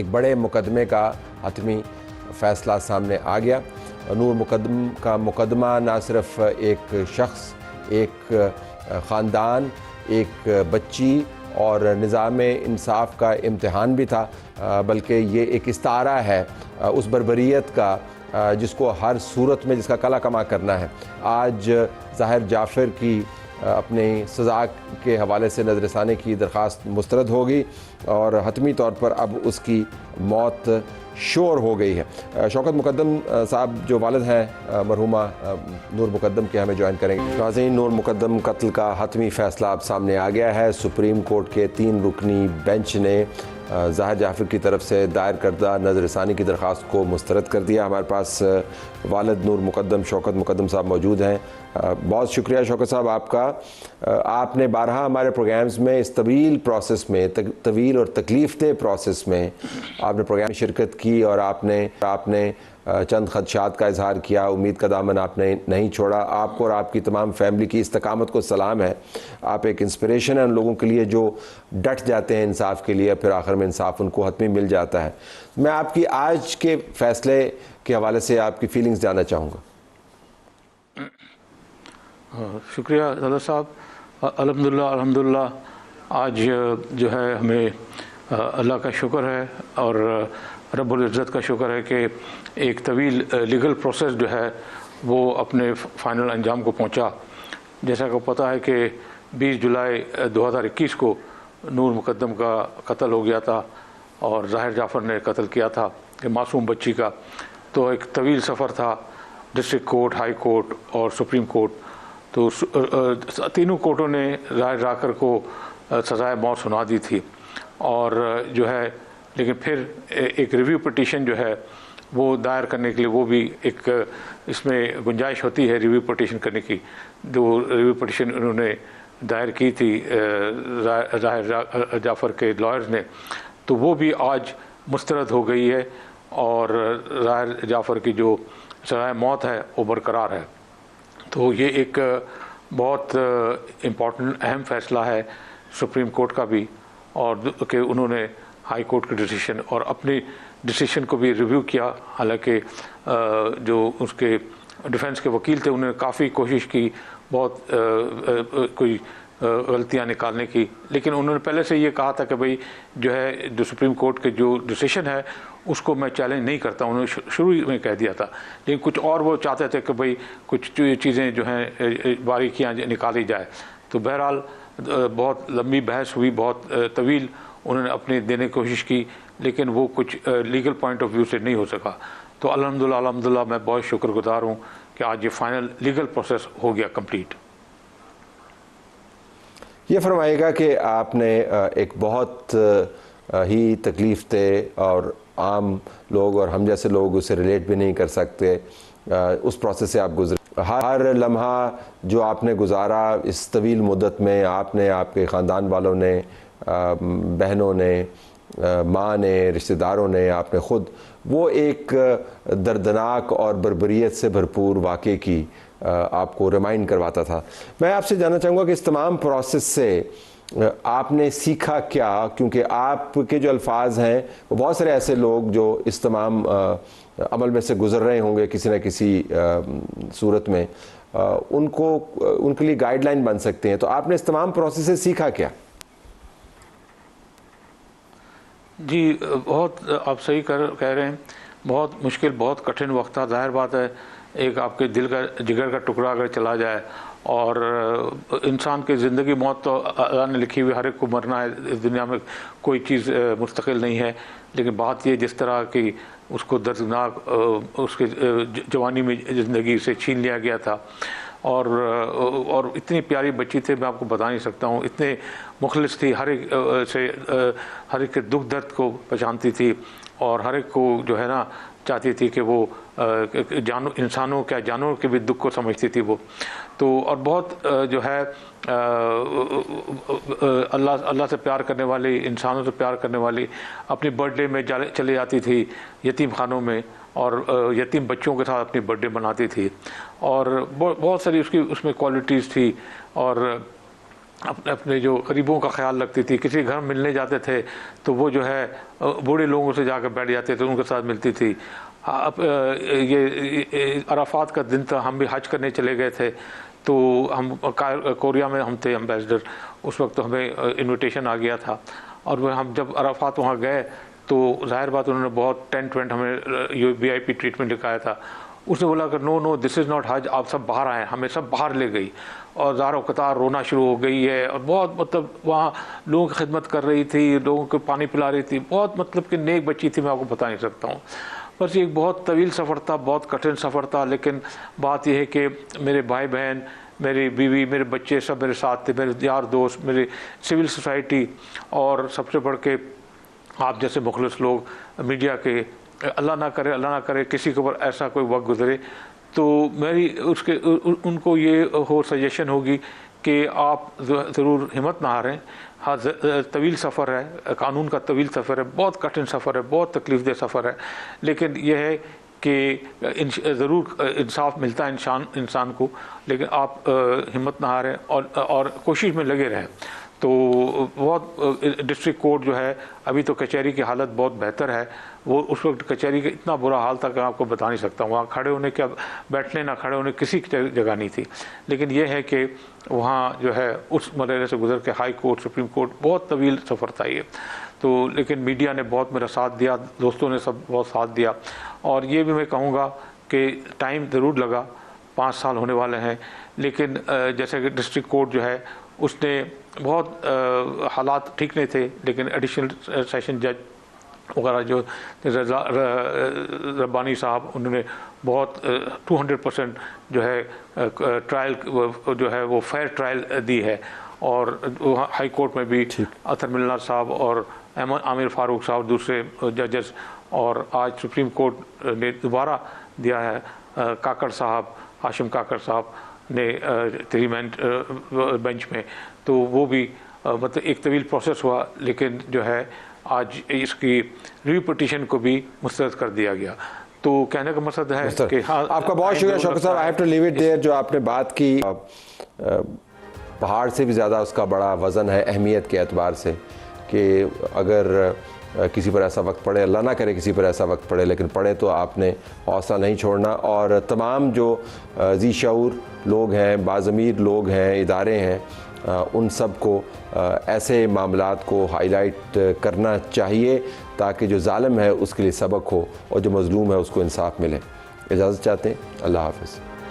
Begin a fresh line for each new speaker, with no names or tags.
ایک بڑے مقدمے کا حتمی فیصلہ سامنے آ گیا۔ نور کا مقدمہ نہ صرف ایک شخص، ایک خاندان، ایک بچی اور نظام انصاف کا امتحان بھی تھا، بلکہ یہ ایک استعارہ ہے اس بربریت کا جس کو ہر صورت میں جس کا کلا کما کرنا ہے۔ آج ظاہر جعفر کی اپنی سزا کے حوالے سے نظر ثانی کی درخواست مسترد ہوگی اور حتمی طور پر اب اس کی موت شور ہو گئی ہے۔ شوکت مقدم صاحب جو والد ہیں مرحومہ نور مقدم کے، ہمیں جوائن کریں گے۔ ناظرین، نور مقدم قتل کا حتمی فیصلہ اب سامنے آ گیا ہے۔ سپریم کورٹ کے 3 رکنی بینچ نے ظاہر جعفر کی طرف سے دائر کردہ نظر ثانی کی درخواست کو مسترد کر دیا۔ ہمارے پاس والد نور مقدم شوکت مقدم صاحب موجود ہیں۔ بہت شکریہ شوکت صاحب آپ کا۔ آپ نے بارہا ہمارے پروگرامز میں اس طویل پروسیس میں، طویل اور تکلیف دہ پروسیس میں آپ نے پروگرام میں شرکت کی اور آپ نے چند خدشات کا اظہار کیا، امید کا دامن آپ نے نہیں چھوڑا۔ آپ کو اور آپ کی تمام فیملی کی استقامت کو سلام ہے۔ آپ ایک انسپریشن ہیں ان لوگوں کے لیے جو ڈٹ جاتے ہیں انصاف کے لیے، پھر آخر میں انصاف ان کو حتمی مل جاتا ہے۔ میں آپ کی آج کے فیصلے کے حوالے سے آپ کی فیلنگز جاننا چاہوں گا۔
شکریہ صدر صاحب۔ الحمدللہ آج جو ہے ہمیں اللہ کا شکر ہے اور رب العزت کا شکر ہے کہ ایک طویل لیگل پروسیس جو ہے وہ اپنے فائنل انجام کو پہنچا۔ جیسا کہ پتہ ہے کہ 20 جولائی 2021 کو نور مقدم کا قتل ہو گیا تھا اور ظاہر جعفر نے قتل کیا تھا کہ معصوم بچی کا۔ تو ایک طویل سفر تھا، ڈسٹرکٹ کورٹ، ہائی کورٹ اور سپریم کورٹ۔ تو تینوں کورٹوں نے ظاہر جعفر کو سزائے موت سنا دی تھی اور جو ہے لیکن پھر ایک ریویو پٹیشن جو ہے وہ دائر کرنے کے لیے، وہ بھی ایک اس میں گنجائش ہوتی ہے ریویو پٹیشن کرنے کی۔ جو ریویو پٹیشن انہوں نے دائر کی تھی ظاہر جعفر کے لائرز نے، تو وہ بھی آج مسترد ہو گئی ہے اور ظاہر جعفر کی جو سزائے موت ہے وہ برقرار ہے۔ تو یہ ایک بہت امپورٹنٹ اہم فیصلہ ہے سپریم کورٹ کا بھی، اور کہ انہوں نے ہائی کورٹ کے ڈیسیشن اور اپنی ڈیسیشن کو بھی ریویو کیا۔ حالانکہ جو اس کے ڈیفنس کے وکیل تھے انہوں نے کافی کوشش کی بہت کوئی غلطیاں نکالنے کی، لیکن انہوں نے پہلے سے یہ کہا تھا کہ بھئی جو ہے جو سپریم کورٹ کے جو ڈیسیشن ہے اس کو میں چیلنج نہیں کرتا، انہوں نے شروع میں کہہ دیا تھا۔ لیکن کچھ اور وہ چاہتے تھے کہ بھئی کچھ چیزیں جو ہیں باریکیاں نکالی جائے۔ تو بہرحال بہت لمبی بحث ہوئی، بہت طویل انہوں نے اپنی دینے کی کوشش کی، لیکن وہ کچھ لیگل پوائنٹ آف ویو سے نہیں ہو سکا۔ تو الحمدللہ میں بہت شکر گزار ہوں کہ آج یہ فائنل لیگل پروسیس ہو گیا کمپلیٹ۔
یہ فرمائے گا کہ آپ نے ایک بہت ہی تکلیف دہ اور عام لوگ اور ہم جیسے لوگ اسے ریلیٹ بھی نہیں کر سکتے اس پروسیس سے آپ گزرے۔ ہر لمحہ جو آپ نے گزارا اس طویل مدت میں، آپ نے، آپ کے خاندان والوں نے، بہنوں نے، ماں نے، رشتہ داروں نے، آپ نے خود، وہ ایک دردناک اور بربریت سے بھرپور واقعے کی آپ کو ریمائنڈ کرواتا تھا۔ میں آپ سے جاننا چاہوں گا کہ اس تمام پروسیس سے آپ نے سیکھا کیا؟ کیونکہ آپ کے جو الفاظ ہیں وہ بہت سارے ایسے لوگ جو اس تمام عمل میں سے گزر رہے ہوں گے کسی نہ کسی صورت میں، ان کے لیے گائیڈ لائن بن سکتے ہیں۔ تو آپ نے اس تمام پروسیس سے سیکھا کیا؟
جی بہت آپ صحیح کہہ رہے ہیں، بہت مشکل، بہت کٹھن وقت تھا۔ ظاہر بات ہے ایک آپ کے دل کا جگر کا ٹکڑا اگر چلا جائے، اور انسان کی زندگی موت تو اللہ نے لکھی ہوئی، ہر ایک کو مرنا ہے، اس دنیا میں کوئی چیز مستقل نہیں ہے، لیکن بات یہ جس طرح کی اس کو دردناک اس کے جوانی میں زندگی سے چھین لیا گیا تھا، اور اتنی پیاری بچی تھی، میں آپ کو بتا نہیں سکتا ہوں، اتنے مخلص تھی، ہر ایک کے دکھ درد کو پہچانتی تھی اور ہر ایک کو جو ہے نا چاہتی تھی کہ وہ انسانوں کیا جانوروں کے بھی دکھ کو سمجھتی تھی وہ تو، اور بہت جو ہے اللہ سے پیار کرنے والی، انسانوں سے پیار کرنے والی، اپنی برتھ ڈے میں چلی جاتی تھی یتیم خانوں میں اور یتیم بچوں کے ساتھ اپنی برتھ ڈے مناتی تھی، اور بہت ساری اس میں کوالٹیز تھی، اور اپنے جو غریبوں کا خیال رکھتی تھی. کسی گھر ملنے جاتے تھے تو وہ جو ہے بوڑھے لوگوں سے جا کر بیٹھ جاتے تھے, ان کے ساتھ ملتی تھی. یہ عرفات کا دن تھا, ہم بھی حج کرنے چلے گئے تھے, تو ہم کوریا میں ہم تھے امبیسڈر, اس وقت ہمیں انویٹیشن آ گیا تھا. اور وہ ہم جب عرفات وہاں گئے تو ظاہر بات انہوں نے بہت ٹینٹ وینٹ ہمیں VIP ٹریٹمنٹ دکھایا تھا. اس نے بولا کہ نو دس از ناٹ حج, آپ سب باہر آئیں. ہمیں سب باہر لے گئی اور زار و قطار رونا شروع ہو گئی ہے, اور بہت مطلب وہاں لوگوں کی خدمت کر رہی تھی, لوگوں کو پانی پلا رہی تھی. بہت مطلب کہ نیک بچی تھی, میں آپ کو بتا نہیں سکتا ہوں. بس یہ ایک بہت طویل سفر تھا, بہت کٹھن سفر تھا. لیکن بات یہ ہے کہ میرے بھائی بہن, میری بیوی, میرے بچے سب میرے ساتھ تھے, میرے یار دوست, میری سول سوسائٹی, اور سب سے بڑھ کے آپ جیسے مخلص لوگ میڈیا کے. اللہ نہ کرے کسی کے اوپر ایسا کوئی وقت گزرے, تو میری ان کو یہ سجیشن ہوگی کہ آپ ضرور ہمت نہ ہاریں. ہاں طویل سفر ہے, قانون کا طویل سفر ہے, بہت کٹھن سفر ہے, بہت تکلیف دہ سفر ہے, لیکن یہ ہے کہ ضرور انصاف ملتا ہے انسان کو. لیکن آپ ہمت نہ ہاریں اور کوشش میں لگے رہیں. تو بہت ڈسٹرکٹ کورٹ جو ہے, ابھی تو کچہری کی حالت بہت بہتر ہے. وہ اس وقت کچہری کا اتنا برا حال تھا کہ آپ کو بتا نہیں سکتا. وہاں کھڑے ہونے کا, بیٹھنے نہ کھڑے ہونے کسی کی جگہ نہیں تھی. لیکن یہ ہے کہ وہاں جو ہے اس مرحلے سے گزر کے ہائی کورٹ, سپریم کورٹ, بہت طویل سفر تھا یہ. تو لیکن میڈیا نے بہت میرا ساتھ دیا, دوستوں نے سب بہت ساتھ دیا. اور یہ بھی میں کہوں گا کہ ٹائم ضرور لگا, 5 سال ہونے والے ہیں. لیکن جیسے کہ ڈسٹرکٹ کورٹ جو ہے اس نے بہت حالات ٹھیک نہیں تھے, لیکن ایڈیشنل سیشن جج وغیرہ جو ربانی صاحب, انہوں نے بہت 200% جو ہے ٹرائل جو ہے وہ فیئر ٹرائل دی ہے. اور ہائی کورٹ میں بھی اطہر ملنا صاحب اور عامر فاروق صاحب دوسرے ججز, اور آج سپریم کورٹ نے دوبارہ دیا ہے کاکڑ صاحب, ہاشم کاکڑ صاحب نے 3 مین بینچ میں. تو وہ بھی مطلب ایک طویل پروسیس ہوا, لیکن جو ہے آج اس کی ریویو پٹیشن کو بھی مسترد کر دیا گیا. تو کہنے کا مقصد ہے کہ ہاں,
آپ کا بہت شکریہ شوکت صاحب. I have to leave it there. جو آپ نے بات کی, پہاڑ سے بھی زیادہ اس کا بڑا وزن ہے اہمیت کے اعتبار سے, کہ اگر کسی پر ایسا وقت پڑے, اللہ نہ کرے کسی پر ایسا وقت پڑے, لیکن پڑے تو آپ نے حوصلہ نہیں چھوڑنا. اور تمام جو ذی شعور لوگ ہیں, باضمیر لوگ ہیں, ادارے ہیں, ان سب کو ایسے معاملات کو ہائی لائٹ کرنا چاہیے تاکہ جو ظالم ہے اس کے لیے سبق ہو اور جو مظلوم ہے اس کو انصاف ملے. اجازت چاہتے ہیں, اللہ حافظ.